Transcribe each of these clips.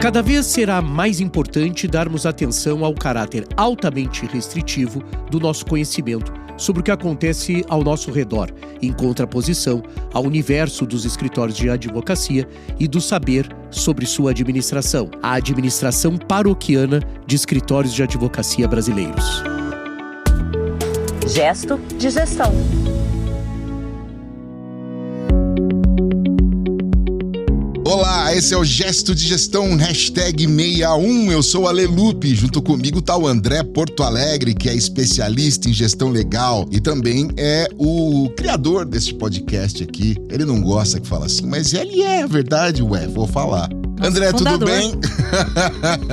Cada vez será mais importante darmos atenção ao caráter altamente restritivo do nosso conhecimento sobre o que acontece ao nosso redor, em contraposição ao universo dos escritórios de advocacia e do saber sobre sua administração, a administração paroquiana de escritórios de advocacia brasileiros. Gesto de gestão. Olá, esse é o Gesto de Gestão, #61. Eu sou o Ale Lupe, junto comigo tá o André Porto Alegre, que é especialista em gestão legal e também é o criador desse podcast aqui. Ele não gosta que fala assim, mas ele é verdade, vou falar. André, fundador. Tudo bem?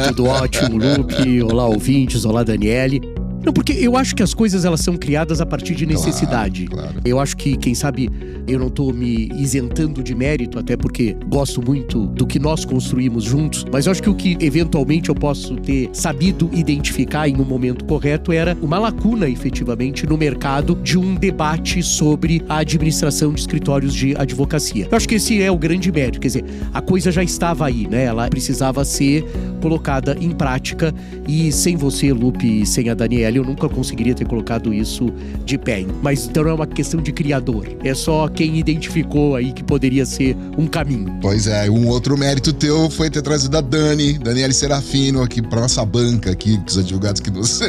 Tudo ótimo, Lupe. Olá, ouvintes. Olá, Daniele. Não, porque eu acho que as coisas elas são criadas a partir de necessidade. Claro. Eu acho que, quem sabe, eu não tô me isentando de mérito, até porque gosto muito do que nós construímos juntos, mas eu acho que o que eventualmente eu posso ter sabido identificar em um momento correto era uma lacuna, efetivamente, no mercado de um debate sobre a administração de escritórios de advocacia. Eu acho que esse é o grande mérito, quer dizer, a coisa já estava aí, né? Ela precisava ser colocada em prática e sem você, Lupe, e sem a Daniela, eu nunca conseguiria ter colocado isso de pé. Mas então não é uma questão de criador, é só quem identificou aí que poderia ser um caminho. Pois é, um outro mérito teu foi ter trazido a Daniele Serafino aqui pra nossa banca aqui, os advogados que nos,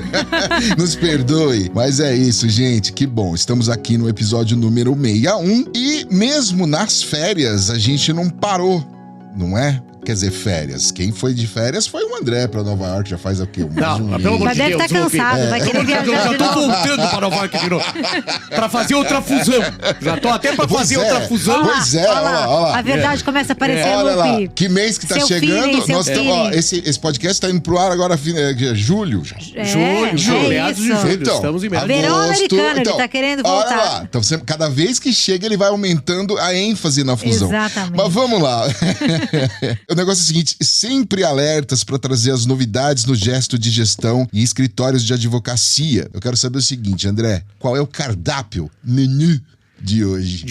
nos perdoe. Mas é isso, gente, que bom. Estamos aqui no episódio número 61 e mesmo nas férias a gente não parou, não é? Quer dizer, férias. Quem foi de férias foi o André pra Nova York, já faz o quê? Não, pelo amor Mas de deve Deus, estar cansado, vai querer viajar Eu já de tô novo. voltando para Nova York de novo. Pra fazer outra fusão. Já tô até pra fazer outra fusão. Pois é, olha lá. A verdade começa a aparecer, Olha lá, Lupe. que mês que tá Seu chegando. feeling, seu Nós estamos, ó, esse podcast tá indo pro ar agora, julho. Julho, meados de isso. julho. Então, Estamos em meados. Verão americano, então, ele tá querendo olha voltar. lá, então, cada vez que chega, ele vai aumentando a ênfase na fusão. Exatamente. Mas vamos lá. O negócio é o seguinte, sempre alertas para trazer as novidades no Gesto de Gestão e escritórios de advocacia. Eu quero saber o seguinte, André, qual é o cardápio, menu de hoje?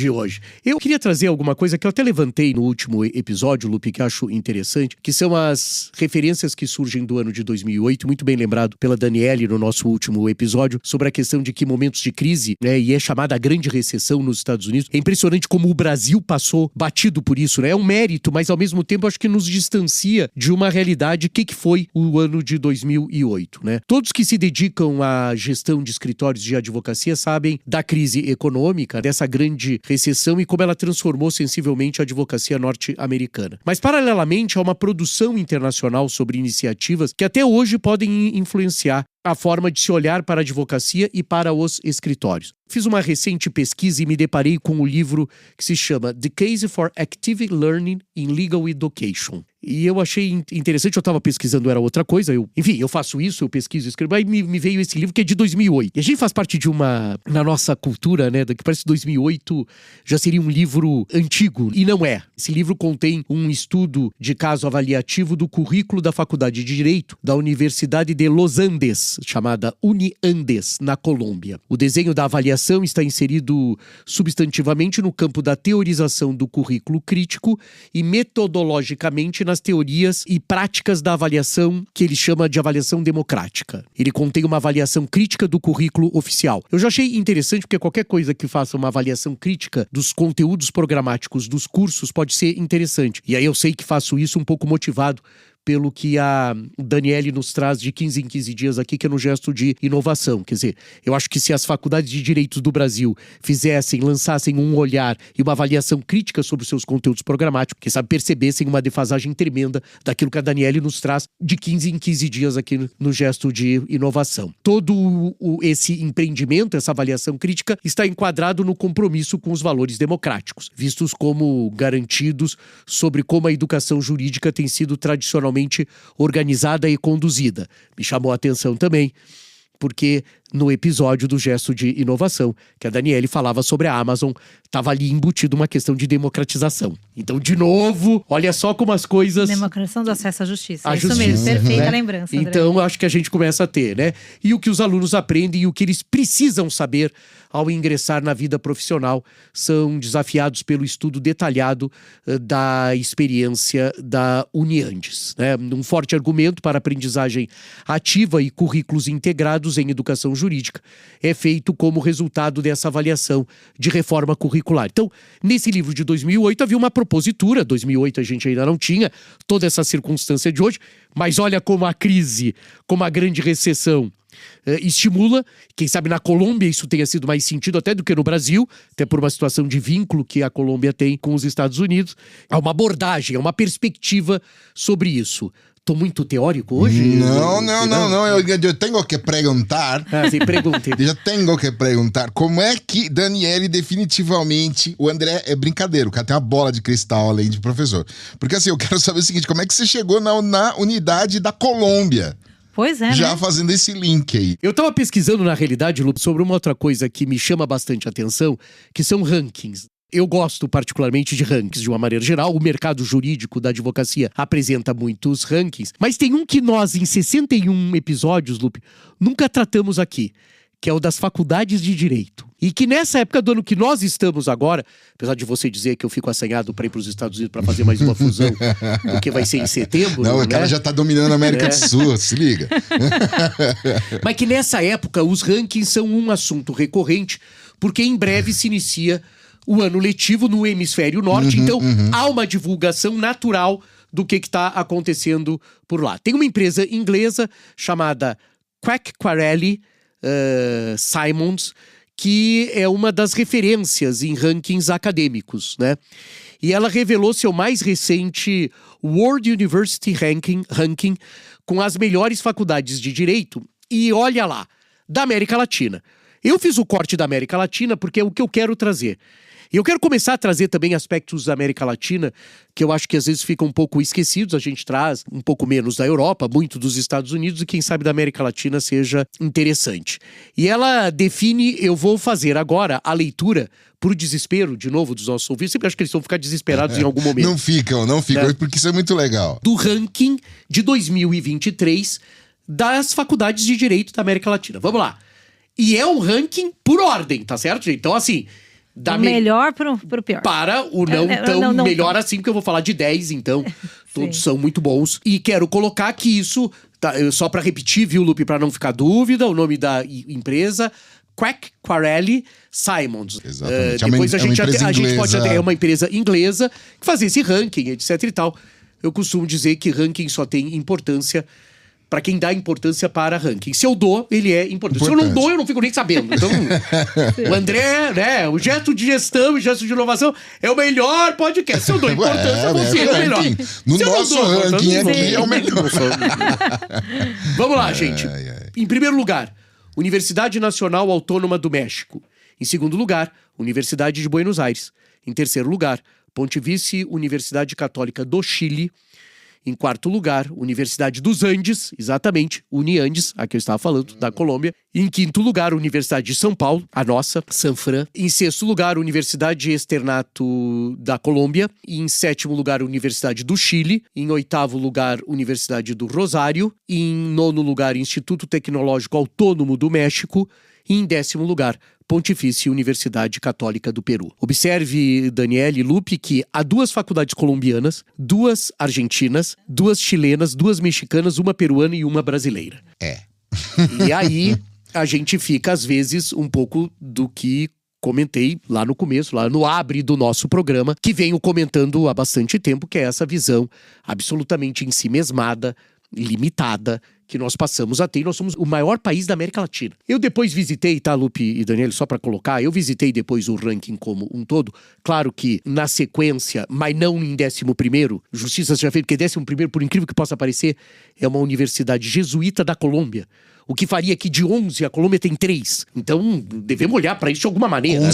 Eu queria trazer alguma coisa que eu até levantei no último episódio, Lupe, que acho interessante, que são as referências que surgem do ano de 2008, muito bem lembrado pela Daniele no nosso último episódio, sobre a questão de que momentos de crise, né, e é chamada a grande recessão nos Estados Unidos. É impressionante como o Brasil passou batido por isso, né? É um mérito, mas ao mesmo tempo acho que nos distancia de uma realidade que foi o ano de 2008, né? Todos que se dedicam à gestão de escritórios de advocacia sabem da crise econômica, dessa grande recessão e como ela transformou sensivelmente a advocacia norte-americana. Mas, paralelamente, há uma produção internacional sobre iniciativas que até hoje podem influenciar a forma de se olhar para a advocacia e para os escritórios. Fiz uma recente pesquisa e me deparei com o livro que se chama The Case for Active Learning in Legal Education. E eu achei interessante, eu estava pesquisando, era outra coisa, eu faço isso, eu pesquiso, escrevo, aí me veio esse livro que é de 2008. E a gente faz parte de na nossa cultura, né, que parece que 2008 já seria um livro antigo, e não é. Esse livro contém um estudo de caso avaliativo do currículo da Faculdade de Direito da Universidade de Los Andes, chamada UniAndes, na Colômbia. O desenho da avaliação está inserido substantivamente no campo da teorização do currículo crítico e metodologicamente nas teorias e práticas da avaliação que ele chama de avaliação democrática. Ele contém uma avaliação crítica do currículo oficial. Eu já achei interessante porque qualquer coisa que faça uma avaliação crítica dos conteúdos programáticos dos cursos pode ser interessante. E aí eu sei que faço isso um pouco motivado pelo que a Daniele nos traz de 15 em 15 dias aqui, que é no Gesto de Inovação. Quer dizer, eu acho que se as faculdades de direitos do Brasil lançassem um olhar e uma avaliação crítica sobre os seus conteúdos programáticos, quem sabe percebessem uma defasagem tremenda daquilo que a Daniele nos traz de 15 em 15 dias aqui no Gesto de Inovação. Todo esse empreendimento, essa avaliação crítica, está enquadrado no compromisso com os valores democráticos, vistos como garantidos sobre como a educação jurídica tem sido tradicionalmente organizada e conduzida. Me chamou a atenção também, porque no episódio do Gesto de Inovação, que a Daniele falava sobre a Amazon, estava ali embutido uma questão de democratização. Então, de novo, olha só como as coisas... Democratização do acesso à justiça. À Isso justiça, mesmo, perfeita né? lembrança, André. Então, acho que a gente começa a ter, né? E o que os alunos aprendem e o que eles precisam saber ao ingressar na vida profissional são desafiados pelo estudo detalhado da experiência da Uniandes, né? Um forte argumento para aprendizagem ativa e currículos integrados em educação jurídica é feito como resultado dessa avaliação de reforma curricular. Então, nesse livro de 2008 havia uma propositura, 2008 a gente ainda não tinha toda essa circunstância de hoje, mas olha como a crise, como a grande recessão estimula, quem sabe na Colômbia isso tenha sido mais sentido até do que no Brasil, até por uma situação de vínculo que a Colômbia tem com os Estados Unidos. Há uma abordagem, há uma perspectiva sobre isso. Estou muito teórico hoje? Não. Eu tenho que perguntar. Sim, pergunte. Eu tenho que perguntar como é que Daniele definitivamente... O André é brincadeira, o cara tem uma bola de cristal além de professor. Porque assim, eu quero saber o seguinte, como é que você chegou na unidade da Colômbia? Pois é, Já né? fazendo esse link aí. Eu estava pesquisando, na realidade, Lu, sobre uma outra coisa que me chama bastante atenção, que são rankings. Eu gosto particularmente de rankings, de uma maneira geral. O mercado jurídico da advocacia apresenta muitos rankings. Mas tem um que nós, em 61 episódios, Lupe, nunca tratamos aqui, que é o das faculdades de Direito. E que nessa época do ano que nós estamos agora, apesar de você dizer que eu fico assanhado para ir para os Estados Unidos para fazer mais uma fusão, porque vai ser em setembro. Não, né? o cara já tá dominando a América do Sul, se liga. Mas que nessa época os rankings são um assunto recorrente, porque em breve se inicia o ano letivo no hemisfério norte, então há uma divulgação natural do que está acontecendo por lá. Tem uma empresa inglesa chamada Quacquarelli Simons, que é uma das referências em rankings acadêmicos, né? E ela revelou seu mais recente World University Ranking com as melhores faculdades de direito. E olha lá, da América Latina. Eu fiz o corte da América Latina porque é o que eu quero trazer. E eu quero começar a trazer também aspectos da América Latina que eu acho que às vezes ficam um pouco esquecidos. A gente traz um pouco menos da Europa, muito dos Estados Unidos, e quem sabe da América Latina seja interessante. E ela define, eu vou fazer agora a leitura por desespero, de novo, dos nossos ouvintes. Sempre acho que eles vão ficar desesperados em algum momento. Não ficam, porque isso é muito legal. Do ranking de 2023 das faculdades de Direito da América Latina. Vamos lá. E é um ranking por ordem, tá certo, gente? Então, assim... Do melhor pro pior. Para o não melhor assim, porque eu vou falar de 10, então todos são muito bons. E quero colocar que isso, tá, só para repetir, viu, Lupe, para não ficar dúvida, o nome da empresa, Quacquarelli Simons. Exatamente. Depois a gente pode inglesa. é uma empresa inglesa que faz esse ranking, etc e tal. Eu costumo dizer que ranking só tem importância para quem dá importância para ranking. Se eu dou, ele é importante. Se eu não dou, eu não fico nem sabendo. Então, o André, né, o Gesto de Gestão e Gesto de Inovação é o melhor podcast. Se eu dou importância, você é o melhor. No Se eu não nosso dou ranking importância, aqui é o melhor. Vamos lá, gente. Em primeiro lugar, Universidade Nacional Autônoma do México. Em segundo lugar, Universidade de Buenos Aires. Em terceiro lugar, Pontifícia Universidade Católica do Chile. Em quarto lugar, Universidade dos Andes, exatamente, Uniandes, a que eu estava falando, da Colômbia. Em quinto lugar, Universidade de São Paulo, a nossa, Sanfran. Em sexto lugar, Universidade Externato da Colômbia. Em sétimo lugar, Universidade do Chile. Em oitavo lugar, Universidade do Rosário. Em nono lugar, Instituto Tecnológico Autônomo do México. E em décimo lugar, Pontifícia Universidade Católica do Peru. Observe, Daniele e Lupe, que há 2 faculdades colombianas, 2 argentinas, 2 chilenas, 2 mexicanas, uma peruana e uma brasileira. E aí, a gente fica, às vezes, um pouco do que comentei lá no começo, lá no abre do nosso programa, que venho comentando há bastante tempo, que é essa visão absolutamente ensimesmada, limitada, que nós passamos a ter, e nós somos o maior país da América Latina. Eu depois visitei, tá, Lupe e Daniele, só para colocar, eu visitei depois o ranking como um todo, claro que na sequência, mas não em 11º, justiça seja feita, porque 11º, por incrível que possa parecer, é uma universidade jesuíta da Colômbia. O que faria que de 11 a Colômbia tem 3. Então, devemos olhar para isso de alguma maneira, né?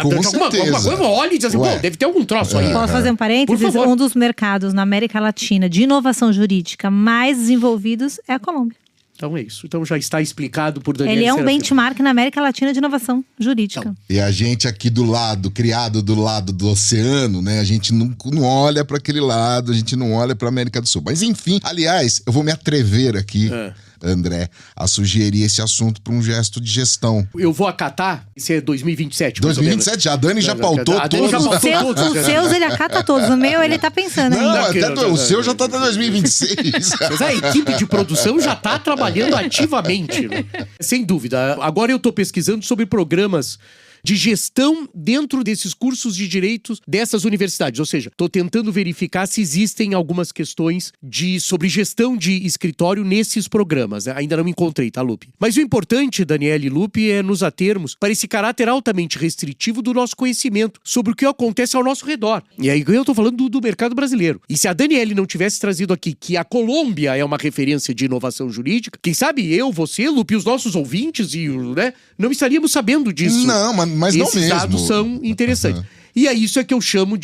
Com certeza. Olha e diz assim, pô, deve ter algum troço aí. Posso fazer um parênteses? Um dos mercados na América Latina de inovação jurídica mais desenvolvidos é a Colômbia. Então é isso. Então já está explicado por Daniel. Ele é um Serafino. benchmark na América Latina de inovação jurídica. Então, E a gente aqui do lado, criado do lado do oceano, né? A gente não olha para aquele lado, a gente não olha para América do Sul. Mas enfim, aliás, eu vou me atrever aqui, André, a sugerir esse assunto para um gesto de gestão. Eu vou acatar, esse é 2027. 2027, já a Dani já pautou a Dani já todos. pautou todos. Os seus ele acata todos. O meu ele tá pensando Não, ainda. até o seu já tá até 2026. Mas a equipe de produção já está trabalhando ativamente, né? Sem dúvida. Agora eu estou pesquisando sobre programas de gestão dentro desses cursos de direitos dessas universidades. Ou seja, estou tentando verificar se existem algumas questões sobre gestão de escritório nesses programas. Ainda não me encontrei, tá, Lupe? Mas o importante, Daniel e Lupe, é nos atermos para esse caráter altamente restritivo do nosso conhecimento sobre o que acontece ao nosso redor. E aí eu estou falando do mercado brasileiro. E se a Daniele não tivesse trazido aqui que a Colômbia é uma referência de inovação jurídica, quem sabe eu, você, Lupe, os nossos ouvintes, né, não estaríamos sabendo disso. Não, mas não mesmo. Esses dados são interessantes. E é isso que eu chamo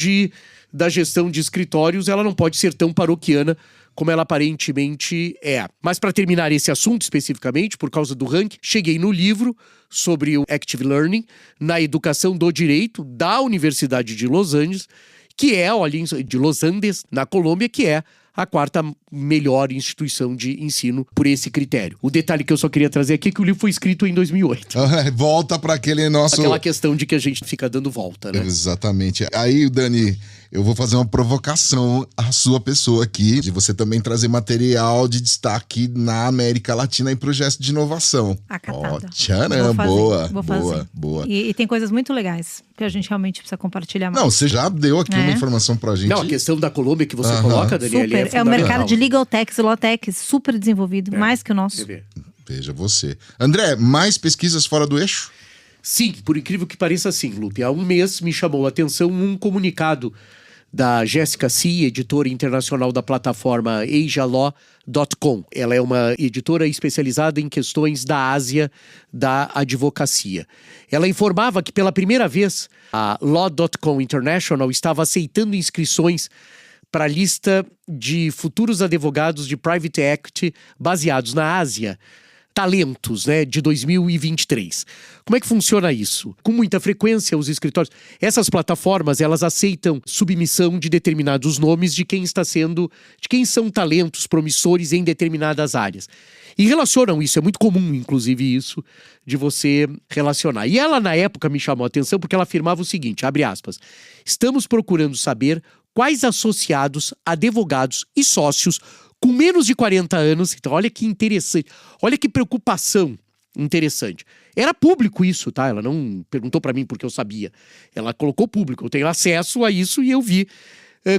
da gestão de escritórios. Ela não pode ser tão paroquiana como ela aparentemente é. Mas para terminar esse assunto especificamente, por causa do ranking, cheguei no livro sobre o Active Learning na educação do direito da Universidade de Los Angeles, que é, olha, de Los Andes, na Colômbia, que é a quarta melhor instituição de ensino por esse critério. O detalhe que eu só queria trazer aqui é que o livro foi escrito em 2008. Volta para aquele nosso... Aquela questão de que a gente fica dando volta, né? Exatamente. Aí, Dani, eu vou fazer uma provocação à sua pessoa aqui, de você também trazer material de destaque na América Latina em projetos de inovação. Acatada. Tcharam, boa. E tem coisas muito legais que a gente realmente precisa compartilhar mais. Não, você já deu aqui uma informação pra gente. Não, a questão da Colômbia que você coloca, Daniel, super. É o mercado de legal techs e law techs super desenvolvido, mais que o nosso. Veja você. André, mais pesquisas fora do eixo? Sim, por incrível que pareça, sim, Lupe. Há um mês me chamou a atenção um comunicado da Jessica C., editora internacional da plataforma asialaw.com. Ela é uma editora especializada em questões da Ásia, da advocacia. Ela informava que pela primeira vez a Law.com International estava aceitando inscrições para a lista de futuros advogados de private equity baseados na Ásia. Talentos, né, de 2023. Como é que funciona isso? Com muita frequência, os escritórios... Essas plataformas, elas aceitam submissão de determinados nomes de quem são talentos promissores em determinadas áreas. E relacionam isso, é muito comum, inclusive, isso, de você relacionar. E ela, na época, me chamou a atenção porque ela afirmava o seguinte, abre aspas, estamos procurando saber quais associados, advogados e sócios com menos de 40 anos, então olha que interessante, olha que preocupação interessante. Era público isso, tá? Ela não perguntou pra mim porque eu sabia. Ela colocou público, eu tenho acesso a isso e eu vi.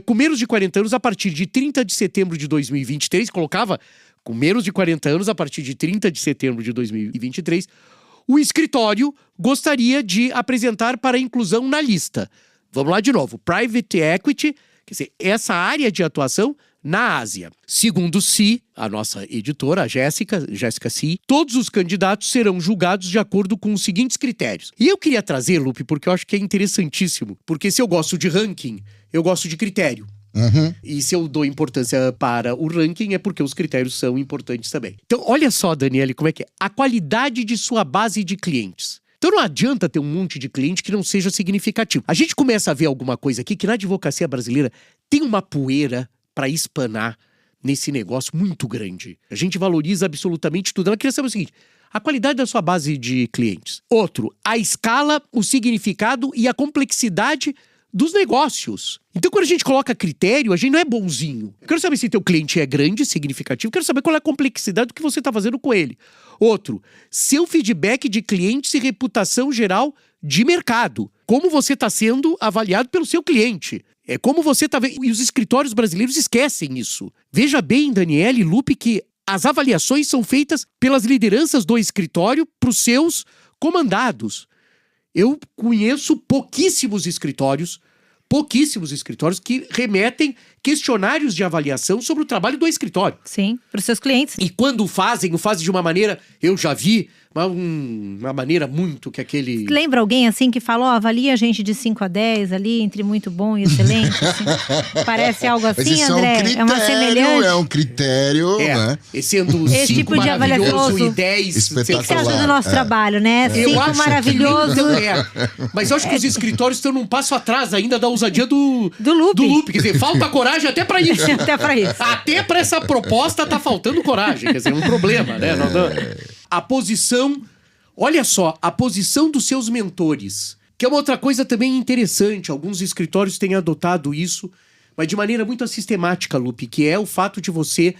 Com menos de 40 anos, a partir de 30 de setembro de 2023, colocava com menos de 40 anos, a partir de 30 de setembro de 2023, o escritório gostaria de apresentar para inclusão na lista. Vamos lá de novo. Private Equity, quer dizer, essa área de atuação na Ásia. Segundo C., a nossa editora, a Jessica C., todos os candidatos serão julgados de acordo com os seguintes critérios. E eu queria trazer, Lupe, porque eu acho que é interessantíssimo. Porque se eu gosto de ranking, eu gosto de critério. E se eu dou importância para o ranking, é porque os critérios são importantes também. Então, olha só, Daniele, como é que é. A qualidade de sua base de clientes. Então não adianta ter um monte de cliente que não seja significativo. A gente começa a ver alguma coisa aqui que na advocacia brasileira tem uma poeira para espanar nesse negócio muito grande. A gente valoriza absolutamente tudo. Ela queria saber o seguinte, a qualidade da sua base de clientes. Outro, a escala, o significado e a complexidade dos negócios. Então, quando a gente coloca critério, a gente não é bonzinho. Eu quero saber se teu cliente é grande, significativo. Eu quero saber qual é a complexidade do que você está fazendo com ele. Outro, seu feedback de clientes e reputação geral de mercado. Como você está sendo avaliado pelo seu cliente. É como você está vendo. E os escritórios brasileiros esquecem isso. Veja bem, Daniele e Lupe, que as avaliações são feitas pelas lideranças do escritório para os seus comandados. Eu conheço pouquíssimos escritórios que remetem questionários de avaliação sobre o trabalho do escritório. Sim, para os seus clientes. E quando o fazem de uma maneira, eu já vi, uma maneira muito que aquele... Lembra alguém assim que falou, avalia a gente de 5 a 10 ali, entre muito bom e excelente? Assim? Parece algo Mas assim, isso André? é uma semelhante? É um critério, né? Sendo Esse 5 tipo de maravilhoso avaliação e 10 espetacular. O que você acha do nosso trabalho, né? Eu 5 acho maravilhoso. Mas eu acho que os escritórios estão num passo atrás ainda da ousadia do loop. Quer dizer, falta coragem até pra isso. Até pra isso. Até pra essa proposta tá faltando coragem. Quer dizer, é um problema, né? A posição... Olha só, a posição dos seus mentores. Que é uma outra coisa também interessante. Alguns escritórios têm adotado isso, mas de maneira muito sistemática, Lupe, que é o fato de você...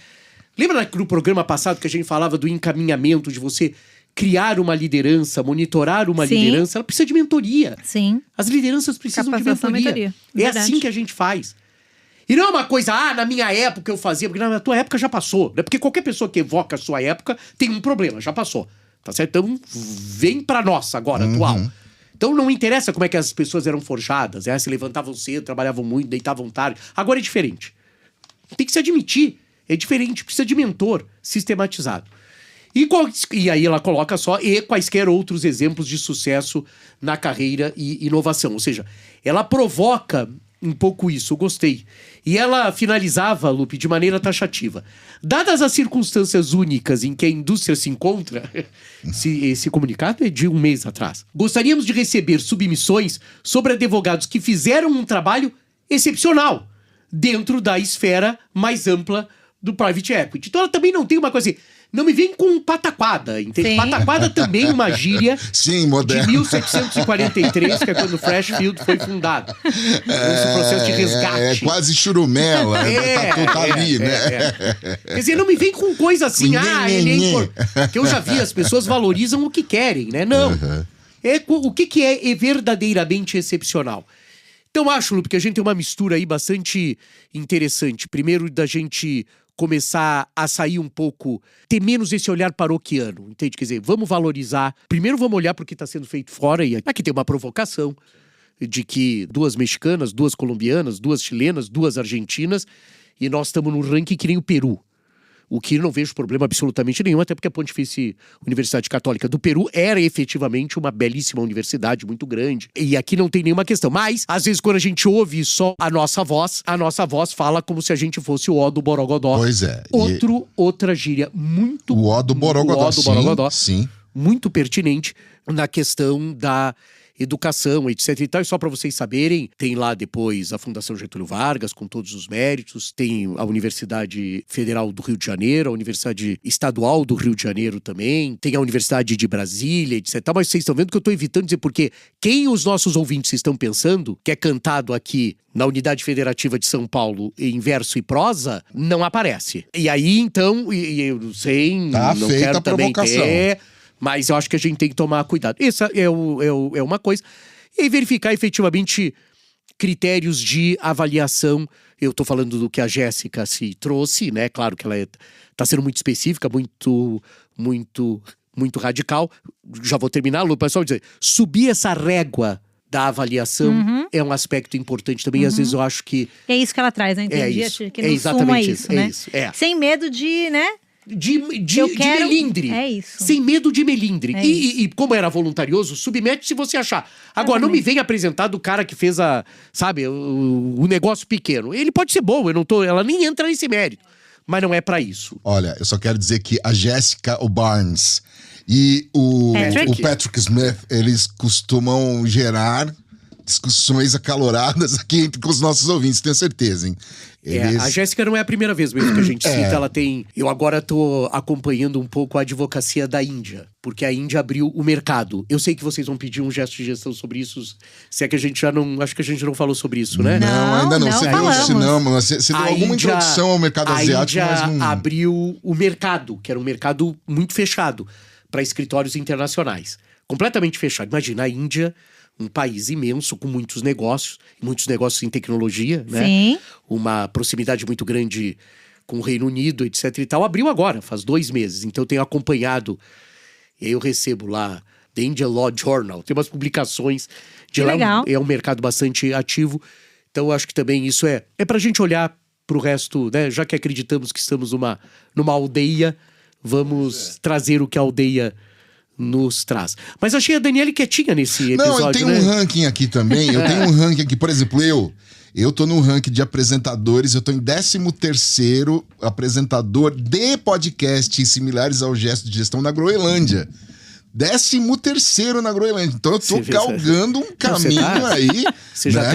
Lembra no programa passado que a gente falava do encaminhamento, de você criar uma liderança, monitorar uma liderança? Ela precisa de mentoria. Sim. As lideranças precisam de mentoria. É Verdade. assim que a gente faz. E não é uma coisa, na minha época eu fazia, porque na tua época já passou. Né? Porque qualquer pessoa que evoca a sua época tem um problema, já passou. Tá certo? Então vem pra nossa agora, atual. Então não interessa como é que as pessoas eram forjadas, se levantavam cedo, trabalhavam muito, deitavam tarde. Agora é diferente. Tem que se admitir. É diferente, precisa de mentor sistematizado. E aí ela coloca só quaisquer outros exemplos de sucesso na carreira e inovação. Ou seja, ela provoca um pouco isso, eu gostei. E ela finalizava, Lupe, de maneira taxativa. Dadas as circunstâncias únicas em que a indústria se encontra, esse comunicado é de um mês atrás, gostaríamos de receber submissões sobre advogados que fizeram um trabalho excepcional dentro da esfera mais ampla do private equity. Então ela também não tem uma coisa assim... Não me vem com pataquada, entende? Sim. Pataquada também uma gíria Sim, moderno. de 1743, que é quando o Freshfield foi fundado. Esse processo de resgate. É quase churumela, tá ali, né? Quer dizer, não me vem com coisa assim, ele é importante. Que eu já vi, as pessoas valorizam o que querem, né? Não. O que é verdadeiramente excepcional? Então acho, Lupe, que a gente tem uma mistura aí bastante interessante. Primeiro, da gente começar a sair um pouco, ter menos esse olhar paroquiano, entende? Quer dizer, vamos valorizar. Primeiro vamos olhar para o que está sendo feito fora, e aqui tem uma provocação de que 2 mexicanas, 2 colombianas, 2 chilenas, 2 argentinas, e nós estamos no ranking que nem o Peru. O que não vejo problema absolutamente nenhum, até porque a Pontifícia Universidade Católica do Peru era efetivamente uma belíssima universidade, muito grande. E aqui não tem nenhuma questão. Mas, às vezes, quando a gente ouve só a nossa voz fala como se a gente fosse o ó do Borogodó. Pois é. Outra gíria muito... O ó do Borogodó, sim. Muito pertinente na questão da educação, etc e tal. E só para vocês saberem, tem lá depois a Fundação Getúlio Vargas, com todos os méritos, tem a Universidade Federal do Rio de Janeiro, a Universidade Estadual do Rio de Janeiro também, tem a Universidade de Brasília, etc. Mas vocês estão vendo que eu estou evitando dizer, porque quem os nossos ouvintes estão pensando, que é cantado aqui na Unidade Federativa de São Paulo em verso e prosa, não aparece. E aí, então, eu não sei, não quero também ter... Mas eu acho que a gente tem que tomar cuidado. Essa é uma coisa. E verificar efetivamente critérios de avaliação. Eu estou falando do que a Jéssica se trouxe, né? Claro que ela está sendo muito específica, muito radical. Já vou terminar, Lu, mas só dizer, subir essa régua da avaliação é um aspecto importante também. E às vezes eu acho que... É isso que ela traz, né? Entendi. É isso. Que no sumo é isso, né? É. Sem medo de, né? De melindre. É isso. Sem medo de melindre. E como era voluntarioso, submete se você achar. Agora, não me vem apresentar do cara que fez o negócio pequeno. Ele pode ser bom, ela nem entra nesse mérito. Mas não é pra isso. Olha, eu só quero dizer que a Jessica Barnes e o Patrick Smith, eles costumam gerar discussões acaloradas aqui entre os nossos ouvintes, tenho certeza, hein? A Jéssica não é a primeira vez mesmo que a gente cita, ela tem... Eu agora tô acompanhando um pouco a advocacia da Índia, porque a Índia abriu o mercado. Eu sei que vocês vão pedir um gesto de gestão sobre isso, se é que a gente já não... Acho que a gente não falou sobre isso, né? Não, ainda não. Você deu alguma introdução ao mercado asiático, mas não... A Índia abriu o mercado, que era um mercado muito fechado para escritórios internacionais. Completamente fechado. Imagina, a Índia... Um país imenso, com muitos negócios em tecnologia, né? Sim. Uma proximidade muito grande com o Reino Unido, etc e tal. Abriu agora, faz 2 meses. Então eu tenho acompanhado, e aí eu recebo lá, The India Law Journal, tem umas publicações de lá. Legal. É um mercado bastante ativo. Então eu acho que também isso é pra gente olhar para o resto, né? Já que acreditamos que estamos numa aldeia, vamos trazer o que a aldeia nos traz. Mas achei a Daniele quietinha nesse episódio, Não, eu tenho né? um ranking aqui também. Eu tenho um ranking aqui. Por exemplo, eu tô no ranking de apresentadores. Eu tô em 13º apresentador de podcasts similares ao Gesto de Gestão na Groenlândia. 13º na Groenlândia. Então eu tô galgando um caminho aí. Você já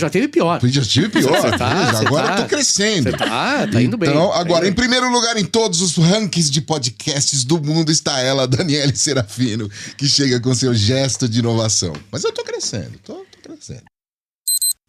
teve pior. Eu já tive pior. Agora eu tô crescendo. Você tá indo bem. Então, agora, em primeiro lugar em todos os rankings de podcasts do mundo está ela, Daniele Serafino, que chega com seu gesto de inovação. Mas eu tô crescendo, tô crescendo.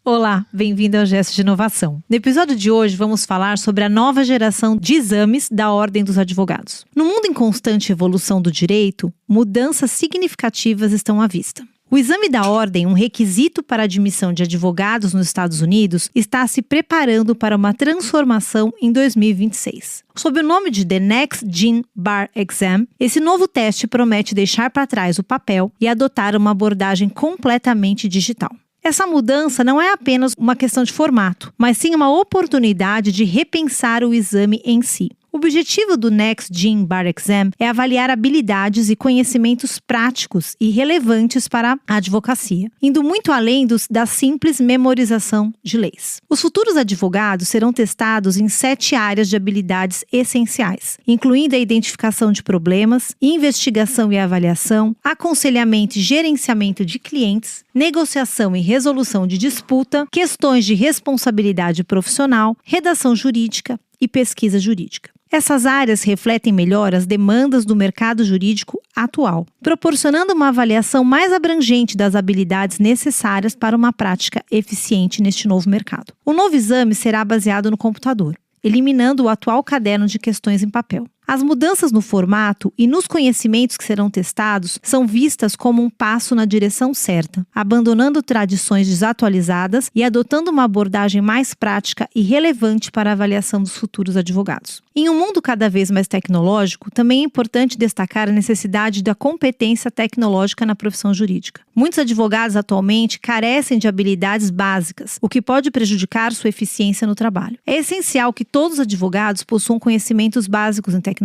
Olá, bem-vindo ao Gesto de Inovação. No episódio de hoje vamos falar sobre a nova geração de exames da Ordem dos Advogados. No mundo em constante evolução do direito, mudanças significativas estão à vista. O exame da ordem, um requisito para a admissão de advogados nos Estados Unidos, está se preparando para uma transformação em 2026. Sob o nome de The Next Gen Bar Exam, esse novo teste promete deixar para trás o papel e adotar uma abordagem completamente digital. Essa mudança não é apenas uma questão de formato, mas sim uma oportunidade de repensar o exame em si. O objetivo do Next Gen Bar Exam é avaliar habilidades e conhecimentos práticos e relevantes para a advocacia, indo muito além da simples memorização de leis. Os futuros advogados serão testados em 7 áreas de habilidades essenciais, incluindo a identificação de problemas, investigação e avaliação, aconselhamento e gerenciamento de clientes, negociação e resolução de disputa, questões de responsabilidade profissional, redação jurídica e pesquisa jurídica. Essas áreas refletem melhor as demandas do mercado jurídico atual, proporcionando uma avaliação mais abrangente das habilidades necessárias para uma prática eficiente neste novo mercado. O novo exame será baseado no computador, eliminando o atual caderno de questões em papel. As mudanças no formato e nos conhecimentos que serão testados são vistas como um passo na direção certa, abandonando tradições desatualizadas e adotando uma abordagem mais prática e relevante para a avaliação dos futuros advogados. Em um mundo cada vez mais tecnológico, também é importante destacar a necessidade da competência tecnológica na profissão jurídica. Muitos advogados atualmente carecem de habilidades básicas, o que pode prejudicar sua eficiência no trabalho. É essencial que todos os advogados possuam conhecimentos básicos em tecnologia,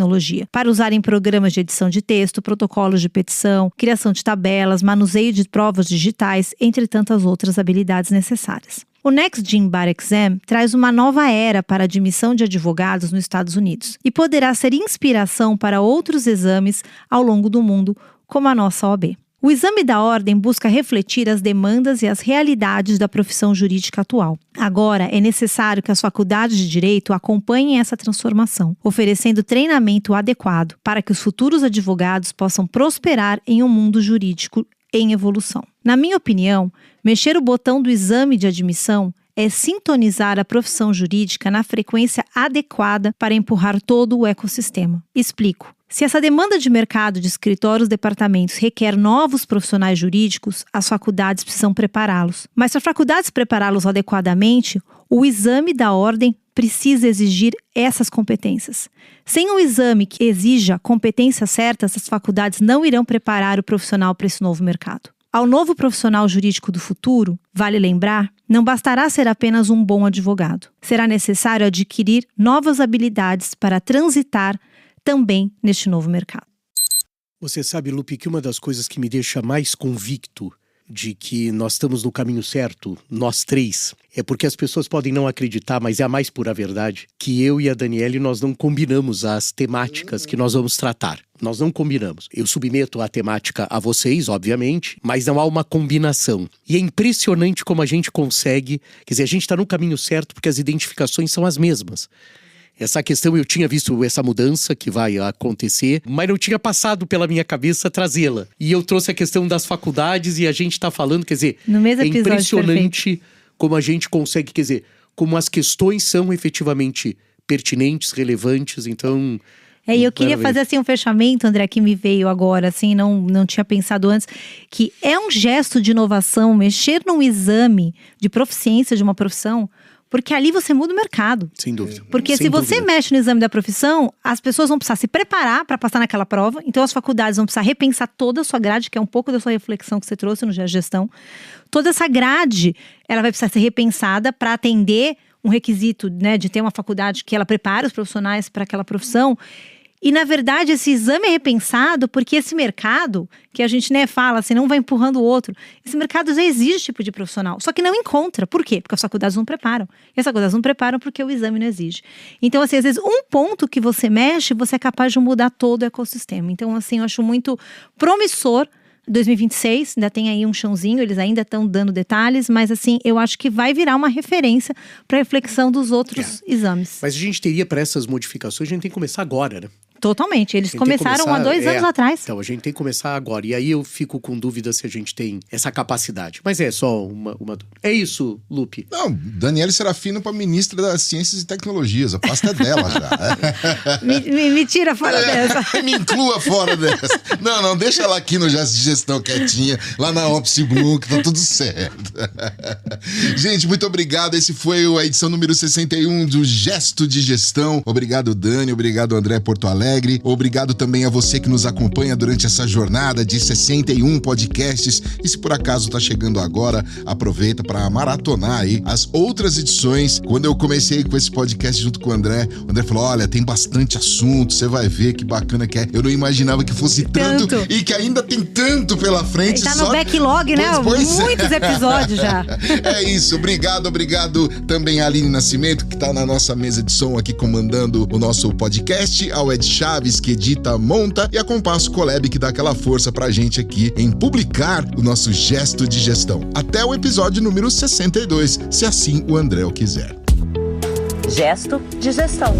para usar em programas de edição de texto, protocolos de petição, criação de tabelas, manuseio de provas digitais, entre tantas outras habilidades necessárias. O Next Gen Bar Exam traz uma nova era para a admissão de advogados nos Estados Unidos e poderá ser inspiração para outros exames ao longo do mundo, como a nossa OAB. O exame da ordem busca refletir as demandas e as realidades da profissão jurídica atual. Agora, é necessário que as faculdades de direito acompanhem essa transformação, oferecendo treinamento adequado para que os futuros advogados possam prosperar em um mundo jurídico em evolução. Na minha opinião, mexer o botão do exame de admissão é sintonizar a profissão jurídica na frequência adequada para empurrar todo o ecossistema. Explico. Se essa demanda de mercado de escritórios e departamentos requer novos profissionais jurídicos, as faculdades precisam prepará-los. Mas para as faculdades prepará-los adequadamente, o exame da ordem precisa exigir essas competências. Sem um exame que exija competências certas, as faculdades não irão preparar o profissional para esse novo mercado. Ao novo profissional jurídico do futuro, vale lembrar, não bastará ser apenas um bom advogado. Será necessário adquirir novas habilidades para transitar também neste novo mercado. Você sabe, Lupe, que uma das coisas que me deixa mais convicto de que nós estamos no caminho certo, nós três, é porque as pessoas podem não acreditar, mas é a mais pura verdade, que eu e a Daniele, nós não combinamos as temáticas que nós vamos tratar. Nós não combinamos. Eu submeto a temática a vocês, obviamente, mas não há uma combinação. E é impressionante como a gente consegue, quer dizer, a gente está no caminho certo porque as identificações são as mesmas. Essa questão, eu tinha visto essa mudança que vai acontecer, mas não tinha passado pela minha cabeça trazê-la. E eu trouxe a questão das faculdades e a gente está falando, quer dizer, no mesmo episódio, impressionante perfeito. Como a gente consegue, quer dizer, como as questões são efetivamente pertinentes, relevantes, então... E eu queria fazer assim um fechamento, André, que me veio agora, assim, não tinha pensado antes, que é um gesto de inovação mexer num exame de proficiência de uma profissão, porque ali você muda o mercado. Sem dúvida. Porque se você mexe no exame da profissão, as pessoas vão precisar se preparar para passar naquela prova. Então as faculdades vão precisar repensar toda a sua grade, que é um pouco da sua reflexão que você trouxe no Gestão. Toda essa grade, ela vai precisar ser repensada para atender um requisito, né, de ter uma faculdade que ela prepare os profissionais para aquela profissão. E, na verdade, esse exame é repensado porque esse mercado, que a gente, né, fala assim, não vai empurrando o outro, esse mercado já exige esse tipo de profissional, só que não encontra. Por quê? Porque as faculdades não preparam. E as faculdades não preparam porque o exame não exige. Então, assim, às vezes, um ponto que você mexe, você é capaz de mudar todo o ecossistema. Então, assim, eu acho muito promissor. 2026, ainda tem aí um chãozinho, eles ainda estão dando detalhes, mas assim, eu acho que vai virar uma referência para reflexão dos outros exames. Mas a gente teria, para essas modificações, a gente tem que começar agora, né? Totalmente, eles começaram há 2 anos atrás. Então, a gente tem que começar agora. E aí eu fico com dúvida se a gente tem essa capacidade. Mas é só uma dúvida. É isso, Lupe? Não, Daniele Serafino para ministra das Ciências e Tecnologias. A pasta é dela já. me tira fora dessa. Me inclua fora dessa. Não, deixa ela aqui no Gesto de Gestão quietinha, lá na Opsi Bloom, que tá tudo certo. Gente, muito obrigado. Esse foi a edição número 61 do Gesto de Gestão. Obrigado, Dani. Obrigado, André Porto Alegre. Obrigado também a você que nos acompanha durante essa jornada de 61 podcasts. E se por acaso tá chegando agora, aproveita para maratonar aí as outras edições. Quando eu comecei com esse podcast junto com o André falou, olha, tem bastante assunto, você vai ver que bacana que é. Eu não imaginava que fosse tanto. E que ainda tem tanto pela frente. Tá no backlog, né? Muitos episódios já. É isso, obrigado também a Aline Nascimento, que tá na nossa mesa de som aqui comandando o nosso podcast, ao Ed Chaves, que edita, monta, e a Compasso Colab, que dá aquela força pra gente aqui em publicar o nosso Gesto de Gestão. Até o episódio número 62, se assim o André o quiser. Gesto de Gestão.